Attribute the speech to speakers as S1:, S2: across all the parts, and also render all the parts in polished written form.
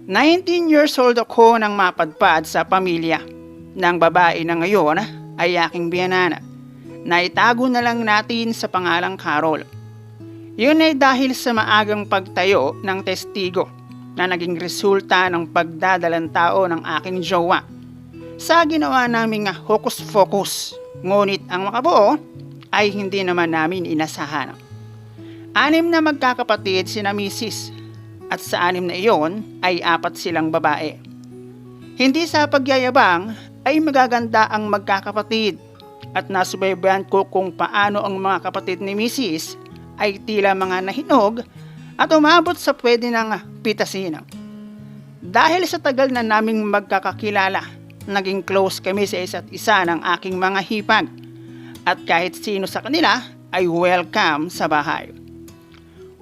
S1: 19 years old ako nang mapadpad sa pamilya ng babae na ngayon ay aking biyanana na itago na lang natin sa pangalang Carol. Yun ay dahil sa maagang pagtayo ng testigo na naging resulta ng pagdadalang tao ng aking jowa sa ginawa naming hokus-pokus, ngunit ang makabuo ay hindi naman namin inasahan. 6 na magkakapatid sina Mrs. at sa 6 na iyon ay 4 silang babae. Hindi sa pagyayabang ay magaganda ang magkakapatid at nasubaybayan ko kung paano ang mga kapatid ni Mrs. ay tila mga nahinog at umabot sa pwede ng pitasin. Dahil sa tagal na naming magkakakilala, naging close kami sa isa't isa ng aking mga hipag at kahit sino sa kanila ay welcome sa bahay.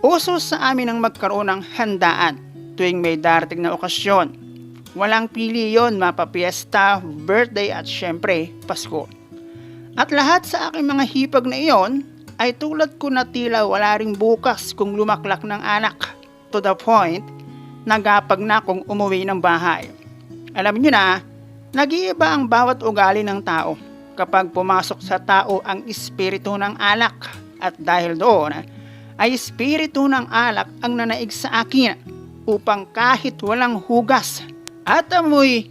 S1: Uso sa amin ang magkaroon ng handaan tuwing may darating na okasyon. Walang pili yon, mapapiesta, birthday at syempre Pasko. At lahat sa aking mga hipag na iyon ay tulad ko na tila wala ring bukas kung lumaklak ng anak, to the point nagapag na kung umuwi ng bahay. Alam nyo na, nag-iiba ang bawat ugali ng tao kapag pumasok sa tao ang espiritu ng alak at dahil doon ay espiritu ng alak ang nanaig sa akin upang kahit walang hugas at amoy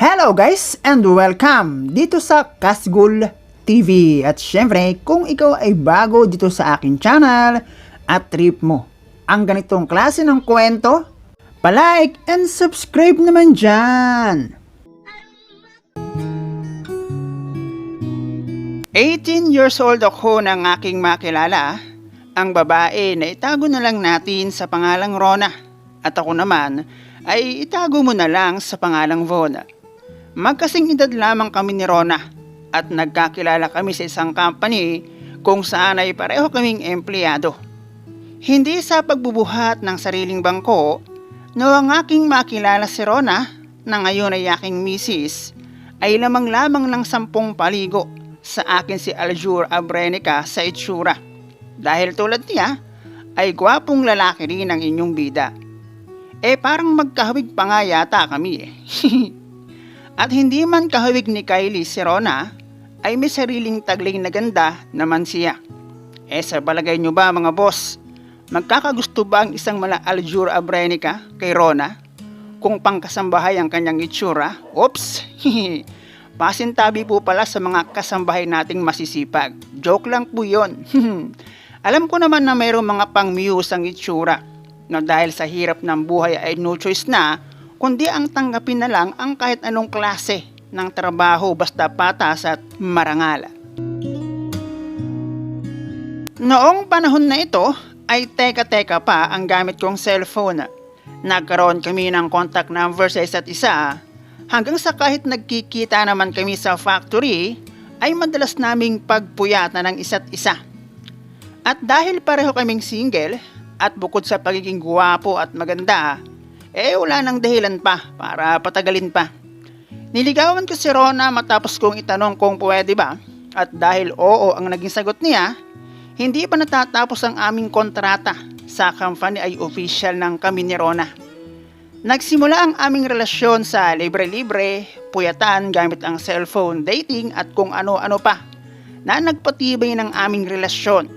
S1: Hello guys and welcome dito sa Kasgul TV. At syempre kung ikaw ay bago dito sa aking channel at trip mo ang ganitong klase ng kwento, palike and subscribe naman dyan. 18 years old ako nang aking makilala ang babae na itago na lang natin sa pangalang Rona at ako naman ay itago mo na lang sa pangalang Von. Magkasing edad lamang kami ni Rona at nagkakilala kami sa isang company kung saan ay pareho kaming empleyado. Hindi sa pagbubuhat ng sariling bangko, noong aking makilala si Rona na ngayon ay aking misis, ay lamang-lamang ng 10 paligo sa akin si Aljur Abrenica sa itsura. Dahil tulad niya, ay gwapong lalaki rin ang inyong bida. Parang magkahawig pa nga yata kami At hindi man kahawig ni Kylie si Rona, ay may sariling tagling na ganda naman siya. Sa balagay nyo ba mga boss, magkakagusto ba ang isang mala Aljur Abrenica kay Rona? Kung pangkasambahay ang kanyang itsura? Oops! Pasintabi po pala sa mga kasambahay nating masisipag. Joke lang po yun. Alam ko naman na mayroong mga pang-muse ang itsura na dahil sa hirap ng buhay ay no choice na kundi ang tanggapin na lang ang kahit anong klase ng trabaho basta patas at marangal. Noong panahon na ito ay teka-teka pa ang gamit kong cellphone. Nagkaroon kami ng contact number sa isa't isa hanggang sa kahit nagkikita naman kami sa factory ay madalas naming pagpuyatan ng isa't isa. At dahil pareho kaming single at bukod sa pagiging guwapo at maganda, wala nang dahilan pa para patagalin pa. Niligawan ko si Rona matapos kong itanong kung pwede ba at dahil oo ang naging sagot niya, hindi pa natatapos ang aming kontrata sa company ay official ng kami ni Rona. Nagsimula ang aming relasyon sa libre-libre, puyatan gamit ang cellphone, dating at kung ano-ano pa na nagpatibay ng aming relasyon.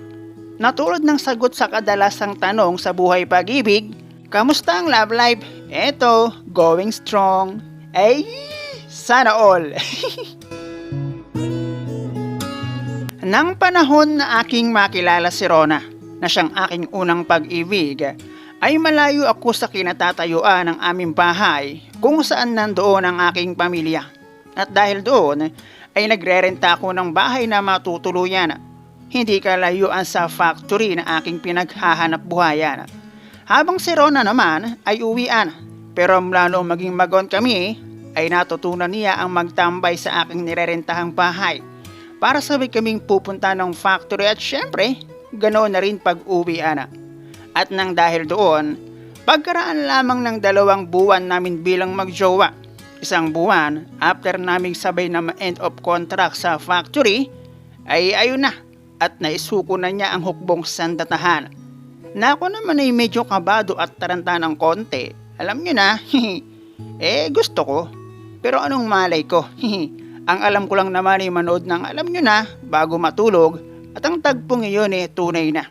S1: Natulad ng sagot sa kadalasang tanong sa buhay pag-ibig, kamusta ang love life? Eto, going strong. Sana all. Nang panahon na aking makilala si Rona, na siyang aking unang pag-ibig, ay malayo ako sa kinatatayuan ng aming bahay kung saan nandoon ang aking pamilya. At dahil doon, ay nagrerenta ako ng bahay na matutuluyan. Hindi kalayuan sa factory na aking pinaghahanap buhayan. Habang si Rona naman ay uwian, pero mula noong maging magon kami, ay natutunan niya ang magtambay sa aking nirerentahang bahay para sabay kaming pupunta ng factory at syempre, ganoon na rin pag-uwian. At nang dahil doon, pagkaraan lamang ng 2 buwan namin bilang magjowa, 1 buwan after naming sabay na ma-end of contract sa factory, ay ayun na at naisuko na niya ang hukbong sandatahan Na ako naman ay medyo kabado at taranta ng konti. Alam nyo na, gusto ko. Pero anong malay ko? Ang alam ko lang naman ay manood ng alam nyo na bago matulog at ang tagpong iyon tunay na.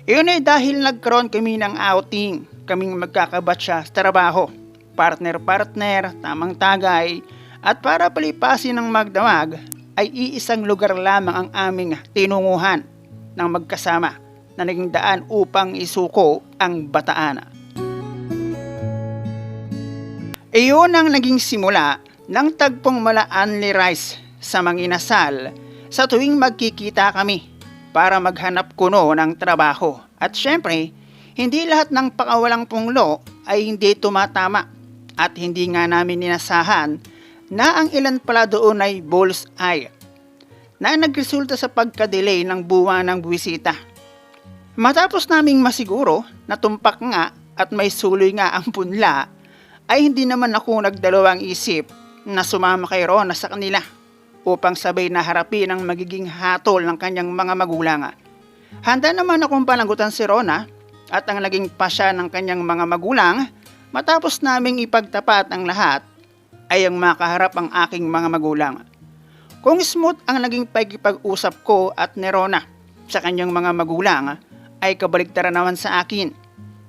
S1: Iyon ay dahil nagkaroon kami ng outing, kaming magkakabatsa sa trabaho. Partner-partner, tamang tagay, at para palipasin ng magdamag ay iisang lugar lamang ang aming tinunguhan ng magkasama na naging daan upang isuko ang Bataan. Iyon ang naging simula ng tagpong mala Only Rice sa Manginasal sa tuwing magkikita kami para maghanap kuno ng trabaho. At syempre, hindi lahat ng pakawalang punglo ay hindi tumatama at hindi nga namin ninasahan na ang ilan pala doon ay bullseye na nagresulta sa pagka-delay ng buwan ng buwisita. Matapos naming masiguro na tumpak nga at may suloy nga ang punla, ay hindi naman ako nagdalawang isip na sumama kay Rona sa kanila upang sabay na harapin ang magiging hatol ng kanyang mga magulang. Handa naman akong panagutan si Rona at ang naging pasya ng kanyang mga magulang matapos naming ipagtapat ang lahat ay ang makaharap ang aking mga magulang. Kung smooth ang naging pagkipag-usap ko at ni Rona sa kanyang mga magulang ay kabaligtaran naman sa akin.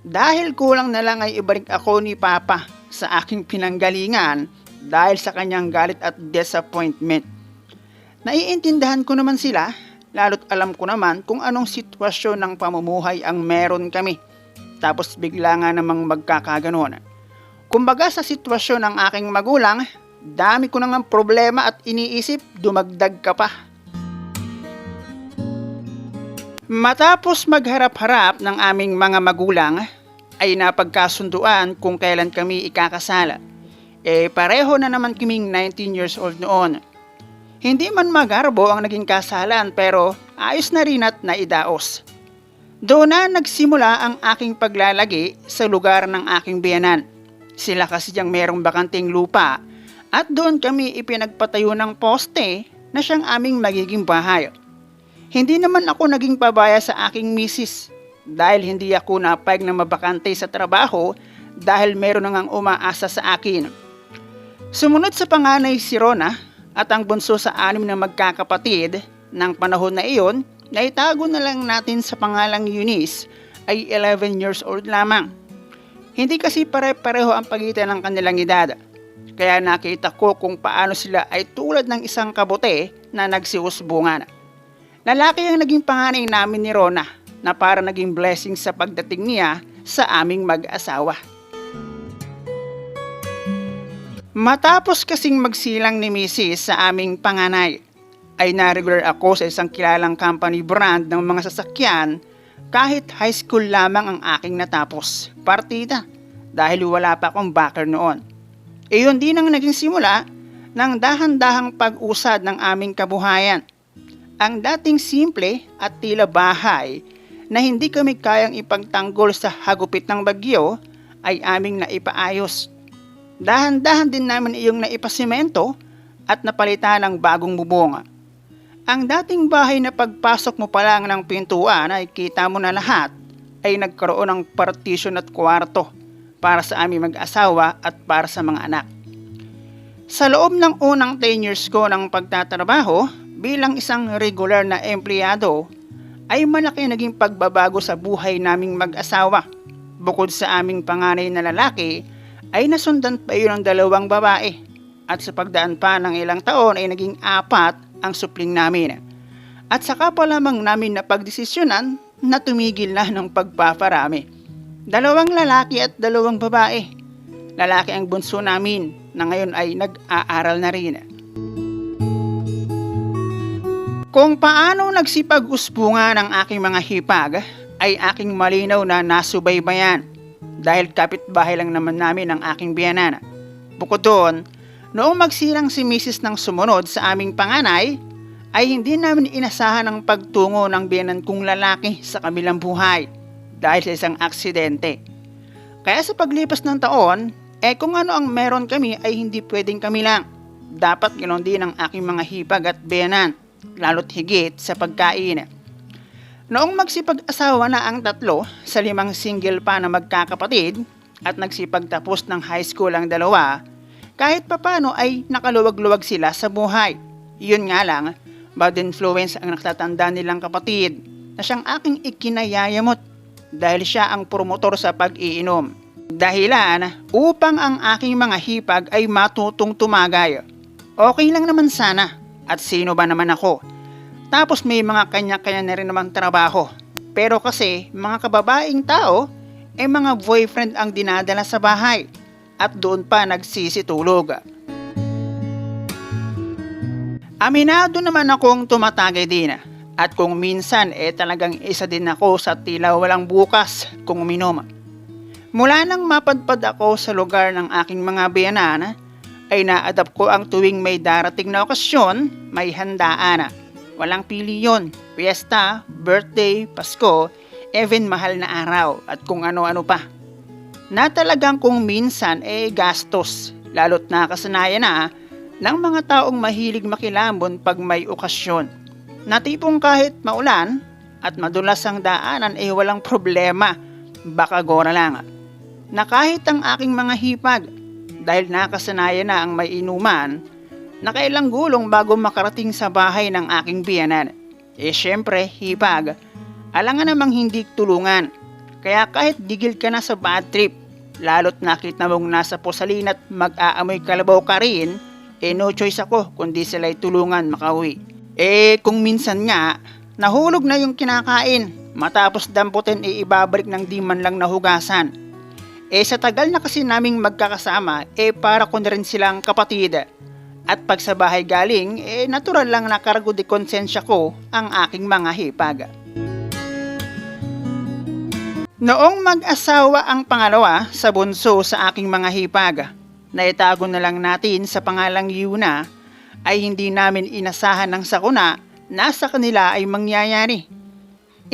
S1: Dahil kulang na lang ay ibalik ako ni Papa sa aking pinanggalingan dahil sa kanyang galit at disappointment. Naiintindihan ko naman sila, lalo't alam ko naman kung anong sitwasyon ng pamumuhay ang meron kami. Tapos bigla nga namang magkakaganon. Kumbaga sa sitwasyon ng aking magulang, dami ko nang problema at iniisip, dumagdag ka pa. Matapos magharap-harap ng aming mga magulang, ay napagkasunduan kung kailan kami ikakasala. Pareho na naman kaming 19 years old noon. Hindi man magarbo ang naging kasalan pero ayos na rin at naidaos. Doon na nagsimula ang aking paglalagi sa lugar ng aking biyanan. Sila kasi diyang merong bakanting lupa at doon kami ipinagpatayo ng poste na siyang aming magiging bahay. Hindi naman ako naging pabaya sa aking misis dahil hindi ako napayag na mabakante sa trabaho dahil meron nang umaasa sa akin. Sumunod sa panganay si Rona at ang bunso sa 6 na magkakapatid ng panahon na iyon na itago na lang natin sa pangalang Eunice ay 11 years old lamang. Hindi kasi pare-pareho ang pagitan ng kanilang edad. Kaya nakita ko kung paano sila ay tulad ng isang kabute na nagsiusbungan. Lalaki ang naging panganay namin ni Rona na para naging blessing sa pagdating niya sa aming mag-asawa. Matapos kasing magsilang ni Mrs. sa aming panganay, ay na-regular ako sa isang kilalang company brand ng mga sasakyan kahit high school lamang ang aking natapos, partida, dahil wala pa akong backer noon. Iyon din ang naging simula ng dahan-dahang pag-usad ng aming kabuhayan. Ang dating simple at tila bahay na hindi kami kayang ipagtanggol sa hagupit ng bagyo ay aming naipaayos. Dahan-dahan din namin iyong naipasimento at napalitan ng bagong bubong. Ang dating bahay na pagpasok mo pa lang ng pintuan ay kita mo na lahat ay nagkaroon ng partition at kwarto para sa aming mag-asawa at para sa mga anak. Sa loob ng unang 10 years ko ng pagtatrabaho bilang isang regular na empleyado ay malaki naging pagbabago sa buhay naming mag-asawa. Bukod sa aming panganay na lalaki ay nasundan pa yun ng 2 babae at sa pagdaan pa ng ilang taon ay naging 4 ang supling namin. At saka pa lamang namin napagdesisyonan na tumigil na ng pagpaparami. 2 lalaki at 2 babae. Lalaki ang bunso namin na ngayon ay nag-aaral na rin. Kung paano nagsipag-usbungan ang aking mga hipag ay aking malinaw na nasubaybayan dahil kapitbahay lang naman namin ang aking biyanan. Bukod doon, noong magsilang si Mrs. ng sumunod sa aming panganay, ay hindi namin inasahan ang pagtungo ng biyanan kong lalaki sa kabilang buhay dahil sa isang aksidente. Kaya sa paglipas ng taon, kung ano ang meron kami ay hindi pwedeng kami lang. Dapat ganoon din ang aking mga hipag at biyanan, lalo't higit sa pagkain. Noong magsipag-asawa na ang tatlo sa 5 single pa na magkakapatid at nagsipagtapos ng high school ang dalawa, kahit papano ay nakaluwag-luwag sila sa buhay. Yun nga lang, bad influence ang nakatatanda nilang kapatid na siyang aking ikinayayamot dahil siya ang promotor sa pag-iinom. Dahilan upang ang aking mga hipag ay matutong tumagay. Okay lang naman sana, at sino ba naman ako? Tapos may mga kanya-kanya na rin naman trabaho. Pero kasi mga kababaeng tao, mga boyfriend ang dinadala sa bahay at doon pa nagsisitulog. Aminado naman akong tumatagay din at kung minsan talagang isa din ako sa tila walang bukas kung uminom. Mula nang mapadpad ako sa lugar ng aking mga biyanan, ay na-adapt ko ang tuwing may darating na okasyon, may handaan. Walang pili yun, piyesta, birthday, Pasko, even mahal na araw at kung ano-ano pa. Na talagang kung minsan gastos, lalo't nakasanayan na ng mga taong mahilig makilambon pag may okasyon. Na tipong kahit maulan at madulas ang daanan walang problema, baka gora lang. Na kahit ang aking mga hipag, dahil nakasanayan na ang may inuman, nakailang gulong bago makarating sa bahay ng aking biyanan. Syempre, hipag, alangan namang hindi tulungan. Kaya kahit digil ka na sa bad trip, lalo't nakita mong nasa pusalin at mag-aamoy kalabaw ka rin, no choice ako kundi sila'y tulungan makauwi. Kung minsan nga, nahulog na yung kinakain, matapos damputin ibabalik ng di man lang nahugasan. Sa tagal na kasi naming magkakasama, para ko na rin silang kapatid. At pag sa bahay galing, natural lang na kargo de konsensya ko ang aking mga hipag. Noong mag-asawa ang pangalawa sa bunso sa aking mga hipag, na itago na lang natin sa pangalang Yuna, ay hindi namin inasahan ng sakuna na sa kanila ay mangyayari.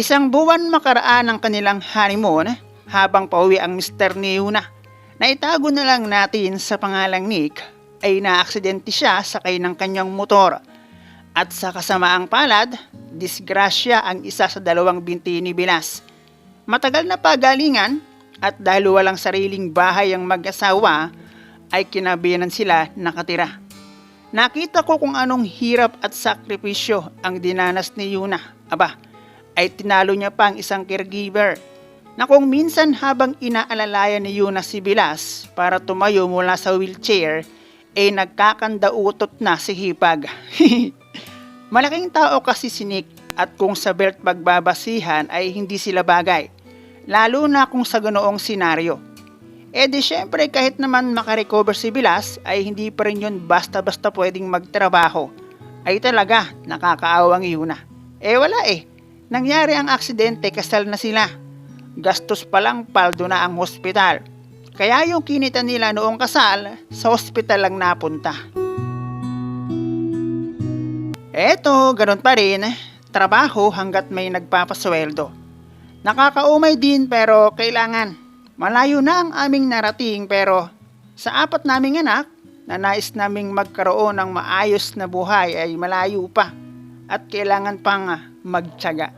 S1: 1 buwan makaraan ang kanilang honeymoon, habang pauwi ang Mr. ni Yuna, na itago na lang natin sa pangalang Nick, ay naaksidente siya sakay ng kanyang motor. At sa kasamaang palad, disgrasya ang isa sa 2 binti ni Bilas. Matagal na pagalingan at dahil walang sariling bahay ang mag-asawa, ay kinabiyanan sila nakatira. Nakita ko kung anong hirap at sakripisyo ang dinanas ni Yuna. Ay tinalo niya pa ang isang caregiver na kung minsan habang inaalalayan ni Yuna si Bilas para tumayo mula sa wheelchair, nagkakandautot na si hipag. Malaking tao kasi si Nick at kung sa belt pagbabasihan ay hindi sila bagay, lalo na kung sa ganoong senaryo. Di syempre kahit naman makarecover si Bilas ay hindi pa rin yun basta-basta pwedeng magtrabaho. Ay talaga nakakaawang Yuna. Wala nangyari ang aksidente, kasal na sila. Gastos pa lang paldo na ang hospital. Kaya yung kinita nila noong kasal, sa hospital lang napunta. Ganun pa rin, trabaho hanggat may nagpapasweldo. Nakakaumay din pero kailangan. Malayo na ang aming narating pero sa 4 naming anak na nais naming magkaroon ng maayos na buhay ay malayo pa at kailangan pang magtiyaga.